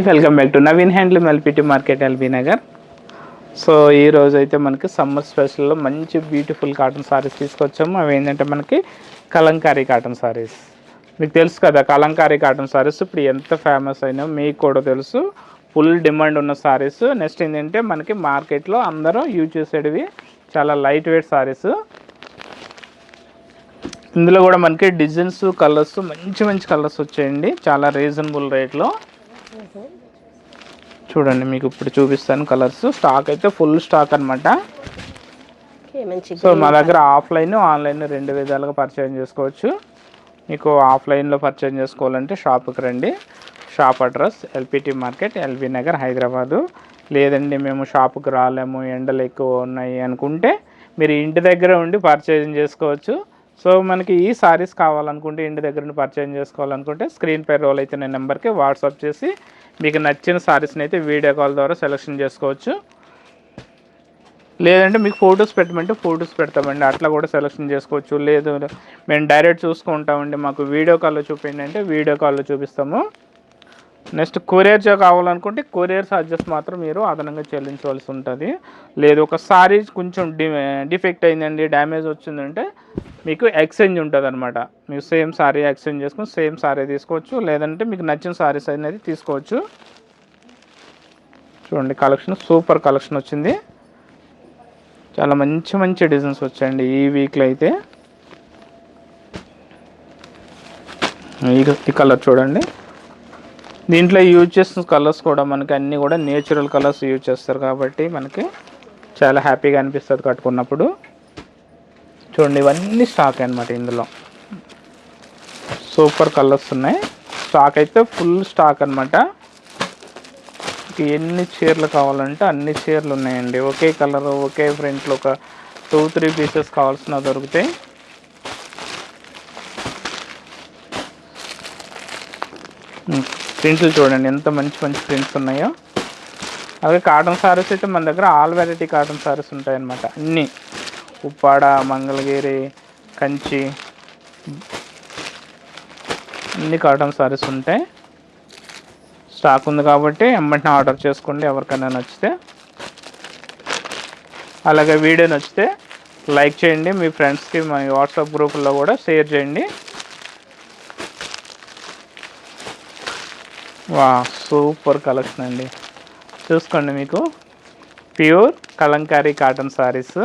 Welcome back to Naveen handloom LPT market LB Nagar. So ఈ రోజు అయితే మనకి సమ్మర్ స్పెషల్లో మంచి బ్యూటిఫుల్ కాటన్ సారీస్ తీసుకొచ్చాము. అవి ఏంటంటే మనకి కలంకారీ కాటన్ సారీస్. మీకు తెలుసు కదా కలంకారీ కాటన్ సారీస్ ఇప్పుడు ఎంత ఫేమస్ అయినా మీకు కూడా తెలుసు. ఫుల్ డిమాండ్ ఉన్న సారీస్. నెక్స్ట్ ఏంటంటే మనకి మార్కెట్లో అందరూ యూజ్ చేసేటివి చాలా లైట్ వెయిట్ సారీస్. ఇందులో కూడా మనకి డిజైన్స్ కలర్స్ మంచి మంచి కలర్స్ వచ్చాయండి చాలా రీజనబుల్ రేట్లో. చూడండి మీకు ఇప్పుడు చూపిస్తాను కలర్స్. స్టాక్ అయితే ఫుల్ స్టాక్ అనమాట. సో మా దగ్గర ఆఫ్లైన్ ఆన్లైన్ రెండు విధాలుగా పర్చేజ్ చేసుకోవచ్చు. మీకు ఆఫ్లైన్లో పర్చేజ్ చేసుకోవాలంటే షాప్కి రండి. Shop address LPT market LB Nagar Hyderabad. లేదండి మేము షాప్కి రాలేము ఎండలు ఎక్కువ ఉన్నాయి అనుకుంటే మీరు ఇంటి దగ్గర ఉండి పర్చేజింగ్ చేసుకోవచ్చు. సో మనకి ఈ సారీస్ కావాలనుకుంటే ఇంటి దగ్గర నుండి పర్చేజ్ చేసుకోవాలనుకుంటే స్క్రీన్ పై రోల్ అయితే నేను నెంబర్కి వాట్సాప్ చేసి మీకు నచ్చిన సారీస్ని అయితే వీడియో కాల్ ద్వారా సెలెక్షన్ చేసుకోవచ్చు. లేదంటే మీకు ఫొటోస్ పెట్టమంటే ఫొటోస్ పెడతామండి, అట్లా కూడా సెలెక్షన్ చేసుకోవచ్చు. లేదు మేము డైరెక్ట్ చూసుకుంటామండి మాకు వీడియో కాల్లో చూపించండి అంటే వీడియో కాల్లో చూపిస్తాము. నెక్స్ట్ కొరియర్ కావాలనుకుంటే కొరియర్ ఛార్జెస్ మాత్రం మీరు అదనంగా చెల్లించవలసి ఉంటుంది. లేదు ఒక సారీ కొంచెం డిఫెక్ట్ అయిందండి డ్యామేజ్ వచ్చిందంటే మీకు ఎక్స్చేంజ్ ఉంటుంది అనమాట. మీకు సేమ్ సారీ ఎక్స్చేంజ్ చేసుకుని సేమ్ సారీ తీసుకోవచ్చు. లేదంటే మీకు నచ్చిన సారీస్ అనేది తీసుకోవచ్చు. చూడండి కలెక్షన్ సూపర్ కలెక్షన్ వచ్చింది. చాలా మంచి మంచి డిజైన్స్ వచ్చాయండి ఈ వీక్లో అయితే. ఈ కలర్ చూడండి. దీంట్లో యూజ్ చేసిన కలర్స్ కూడా మనకి అన్నీ కూడా నేచురల్ కలర్స్ యూజ్ చేస్తారు కాబట్టి మనకి చాలా హ్యాపీగా అనిపిస్తుంది కట్టుకున్నప్పుడు. చూడండి ఇవన్నీ స్టాక్ అనమాట. ఇందులో సూపర్ కలర్స్ ఉన్నాయి. స్టాక్ అయితే ఫుల్ స్టాక్ అనమాట. ఎన్ని చీరలు కావాలంటే అన్ని చీరలు ఉన్నాయండి. ఒకే కలర్ ఒకే ప్రింట్లో ఒక 2-3 పీసెస్ కావాల్సిన దొరుకుతాయి. ప్రింట్లు చూడండి ఎంత మంచి మంచి ప్రింట్స్ ఉన్నాయో. అలాగే కాటన్ సారీస్ అయితే మన దగ్గర ఆల్ వెరైటీ కాటన్ సారీస్ ఉంటాయన్నమాట. అన్నీ ఉప్పాడ, మంగళగిరి, కంచి అన్ని కాటన్ సారీస్ ఉంటాయి. స్టాక్ ఉంది కాబట్టి వెంటనే ఆర్డర్ చేసుకోండి ఎవరికైనా నచ్చితే. అలాగే వీడియో నచ్చితే లైక్ చేయండి, మీ ఫ్రెండ్స్కి మా వాట్సాప్ గ్రూపుల్లో కూడా షేర్ చేయండి. వా సూపర్ కలెక్షన్ అండి. చూసుకోండి మీకు ప్యూర్ కలంకారీ కాటన్ సారీస్.